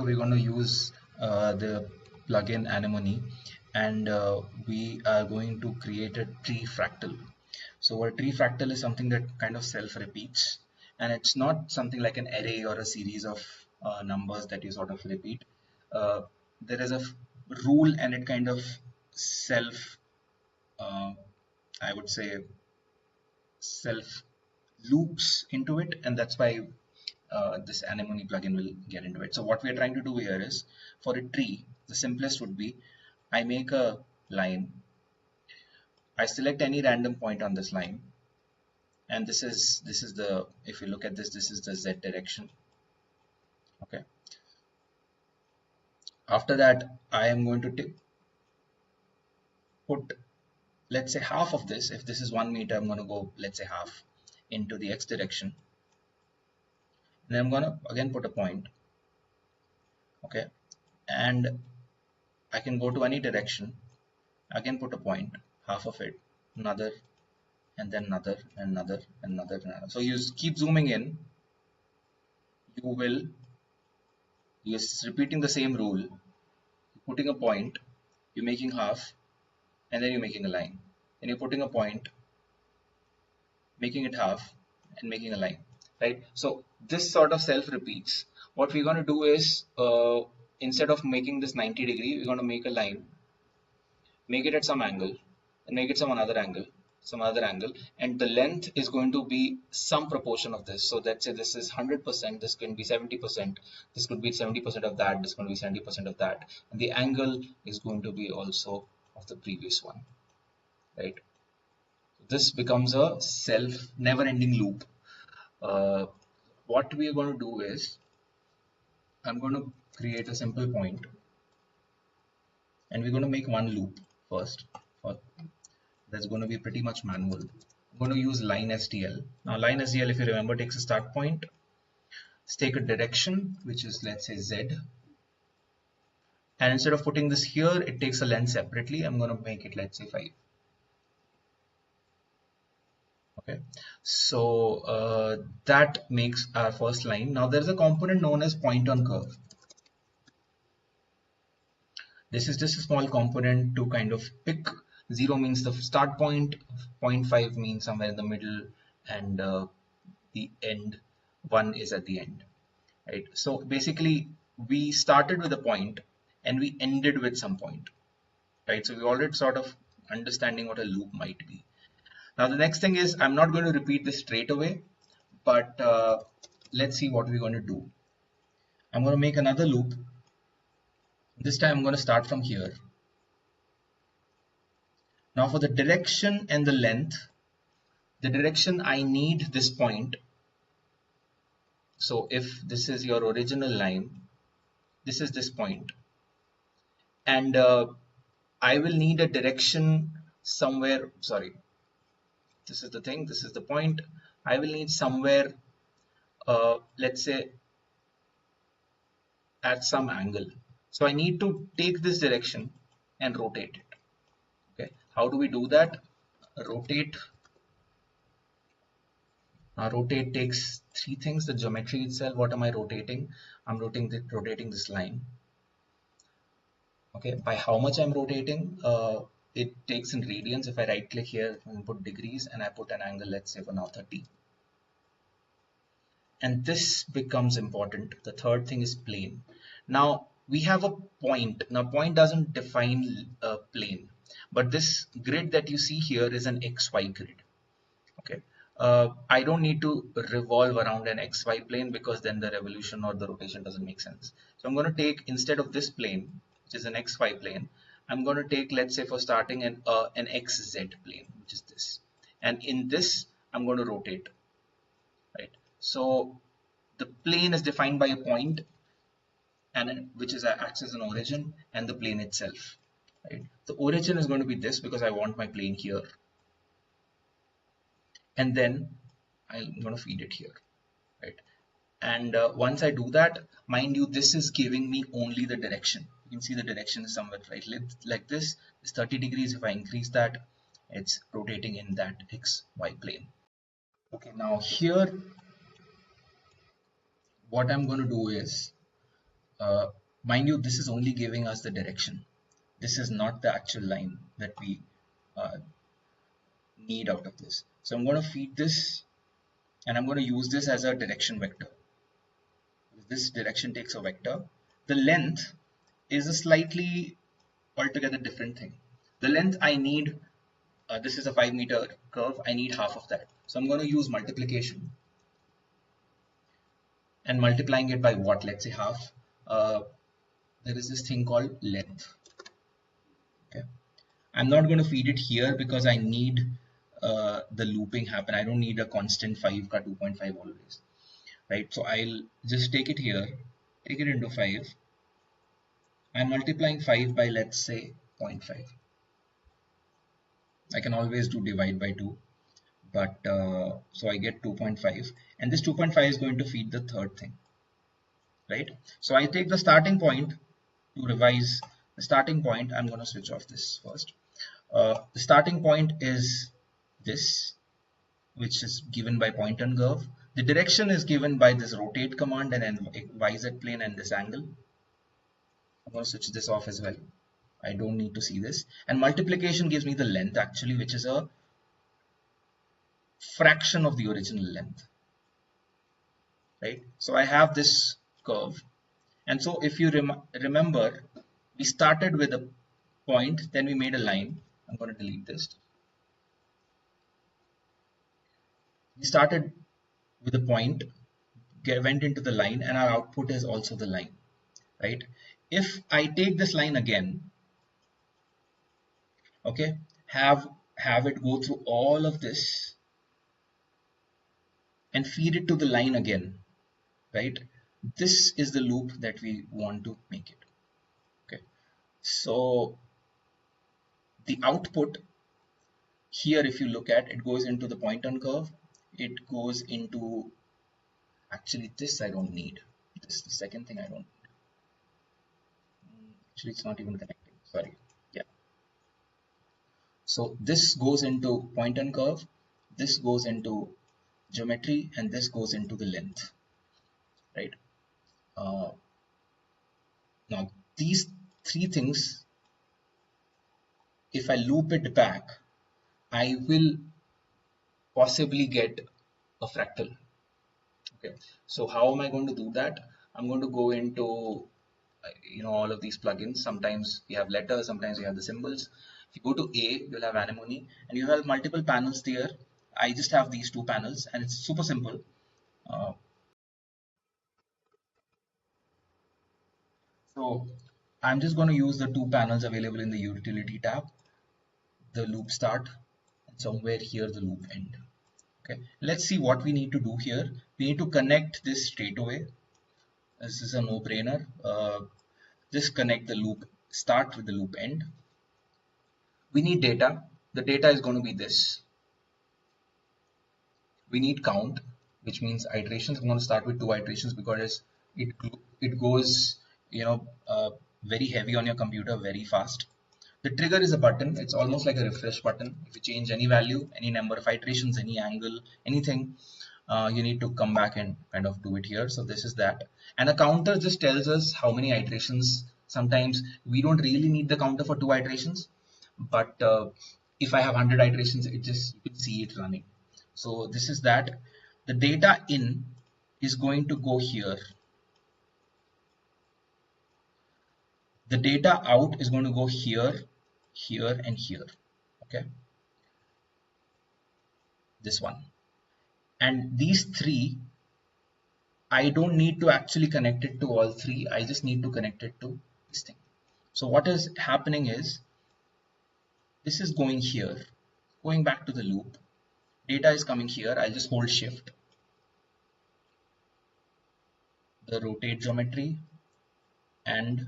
we're going to use the plugin Anemone, and we are going to create a tree fractal. So a tree fractal is something that kind of self-repeats, and it's not something like an array or a series of numbers that you sort of repeat. Uh, there is a rule, and it kind of self, I would say, self loops into it, and that's why this Anemone plugin will get into it. So what we are trying to do here is, for a tree, the simplest would be I make a line, I select any random point on this line, and this is the, if you look at this is the Z direction. Okay. After that, I am going to put, let's say, half of this. If this is 1 meter, I'm going to go, let's say, half into the X direction. And then I'm going to again put a point. Okay. And I can go to any direction, again put a point, half of it, another, and then another, and another, and another, and another. So you keep zooming in, you're repeating the same rule, putting a point, you're making half, and then you're making a line. And you're putting a point, making it half, and making a line, right? So this sort of self repeats. What we're going to do is, instead of making this 90-degree, we're going to make a line, make it at some angle, and make it some other angle, and the length is going to be some proportion of this. So let's say this is 100%, this can be 70%, this could be 70% of that, this is going to be 70% of that, and the angle is going to be also of the previous one, right? This becomes a self never-ending loop. What we are going to do is, I'm going to create a simple point, and we're going to make one loop first. That's going to be pretty much manual. I'm going to use line STL. Now line STL, if you remember, takes a start point, take a direction, which is, let's say, Z, and instead of putting this here, it takes a length separately. I'm going to make it, let's say, 5. Okay, so that makes our first line. Now there's a component known as point on curve. This is just a small component to kind of pick. 0 means the start point, 0.5 means somewhere in the middle, and the end, 1 is at the end, right? So basically we started with a point and we ended with some point, right? So we already sort of understanding what a loop might be. Now the next thing is, I'm not going to repeat this straight away, but let's see what we're going to do. I'm going to make another loop. This time I'm going to start from here. Now for the direction and the length, the direction, I need this point. So if this is your original line, this is this point, and I will need a direction somewhere. Sorry, this is the thing, this is the point. I will need somewhere, let's say, at some angle. So I need to take this direction and rotate it. Okay, how do we do that? Rotate. Now rotate takes 3 things: the geometry itself. What am I rotating? I'm rotating this line. Okay, by how much I'm rotating, it takes in radians. If I right click here and put degrees and I put an angle, let's say for now 30. And this becomes important. The third thing is plane. Now we have a point. Now point doesn't define a plane, but this grid that you see here is an XY grid. Okay, I don't need to revolve around an XY plane, because then the revolution or the rotation doesn't make sense. So I'm going to take, instead of this plane, which is an XY plane, I'm going to take, let's say, for starting, an XZ plane, which is this. And in this, I'm going to rotate, right? So the plane is defined by a point, and which is acts as an origin, and the plane itself, right? The origin is going to be this, because I want my plane here, and then I'm going to feed it here, right? And once I do that, mind you, this is giving me only the direction. You can see the direction is somewhere right like this is 30 degrees. If I increase that, it's rotating in that XY plane. Okay, now here what I'm going to do is, Uh, Mind you, this is only giving us the direction. This is not the actual line that we uh, need out of this. So I'm going to feed this and I'm going to use this as a direction vector. This direction takes a vector. The length is a slightly altogether different thing. The length I need, this is a 5 meter curve, I need half of that. So I'm going to use multiplication and multiplying it by what? Let's say half. Uh, there is this thing called length. Okay. I'm not going to feed it here because I need the looping happen. I don't need a constant 5 ka 2.5 always, right? So I'll just take it here, take it into 5. I'm multiplying 5 by, let's say, zero point 0.5. I can always do divide by 2, but so I get 2.5, and this 2.5 is going to feed the third thing, right? So I take the starting point to revise the starting point. I'm going to switch off this first. The starting point is this, which is given by point and curve. The direction is given by this rotate command and then YZ plane and this angle. I'm going to switch this off as well. I don't need to see this. And multiplication gives me the length actually, which is a fraction of the original length, right? So I have this curve. And so if you remember, we started with a point, then we made a line. I'm going to delete this. We started with a point, went into the line, and our output is also the line, right? If I take this line again, okay, have it go through all of this and feed it to the line again, right? This is the loop that we want to make it. Okay, so the output here, if you look at it, goes into the point on curve. It goes into, actually this I don't need. This is the second thing I don't need. Actually, it's not even connecting. Sorry. Yeah. So this goes into point and curve. This goes into geometry, and this goes into the length, right? Uh, Now these three things, if I loop it back, I will possibly get a fractal. Okay, so how am I going to do that? I'm going to go into all of these plugins. Sometimes we have letters, sometimes we have the symbols. If you go to A, you'll have Anemone, and you have multiple panels there. I just have these two panels, and it's super simple. Uh, so I'm just going to use the two panels available in the utility tab, the loop start, and somewhere here the loop end. Okay, let's see what we need to do here. We need to connect this straight away. This is a no-brainer. Just connect the loop start with the loop end. We need data. The data is going to be this. We need count, which means iterations. I'm going to start with 2 iterations because it it goes very heavy on your computer very fast. The trigger is a button. It's almost like a refresh button. If you change any value, any number of iterations, any angle, anything, you need to come back and kind of do it here. So this is that. And a counter just tells us how many iterations. Sometimes we don't really need the counter for 2 iterations, but if I have 100 iterations, it just, you can see it running. So this is that. The data in is going to go here. The data out is going to go here, here, and here. Okay, this one. And these three, I don't need to actually connect it to all three. I just need to connect it to this thing. So what is happening is, this is going here, going back to the loop. Data is coming here. I'll just hold shift, the rotate geometry, and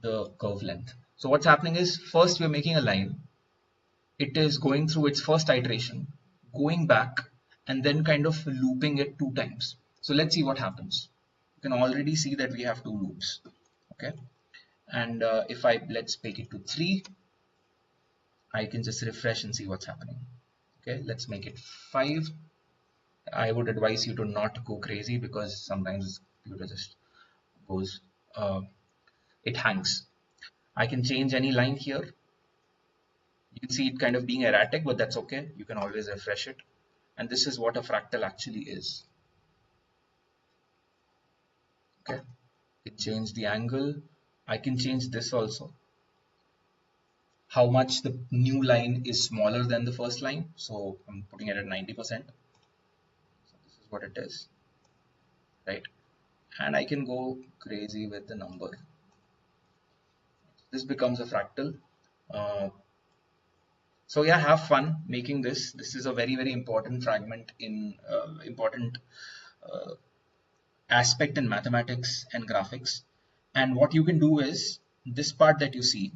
the curve length. So what's happening is, first we're making a line. It is going through its first iteration, going back, and then kind of looping it 2 times. So let's see what happens. You can already see that we have 2 loops. Okay, and if let's make it to 3, I can just refresh and see what's happening. Okay, let's make it 5. I would advise you to not go crazy because sometimes computer just goes, uh, it hangs. I can change any line here. You can see it kind of being erratic, but that's okay. You can always refresh it. And this is what a fractal actually is. Okay. I can change the angle. I can change this also. How much the new line is smaller than the first line. So I'm putting it at 90%. So this is what it is, right? And I can go crazy with the number. This becomes a fractal. Uh, so yeah, have fun making this. This is a very, very important fragment in important uh, aspect in mathematics and graphics. And what you can do is this part that you see,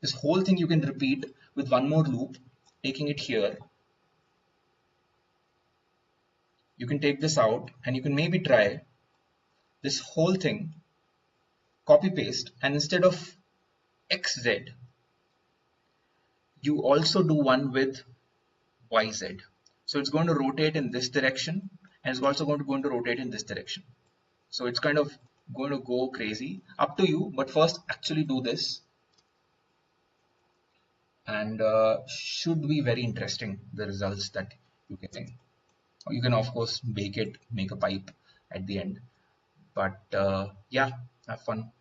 this whole thing you can repeat with one more loop, taking it here. You can take this out and you can maybe try this whole thing, copy paste, and instead of xz, you also do one with yz. So it's going to rotate in this direction and it's also going to rotate in this direction. So it's kind of going to go crazy, up to you, but first actually do this, and should be very interesting, the results that you're getting. You can of course bake it, make a pipe at the end, but yeah, have fun.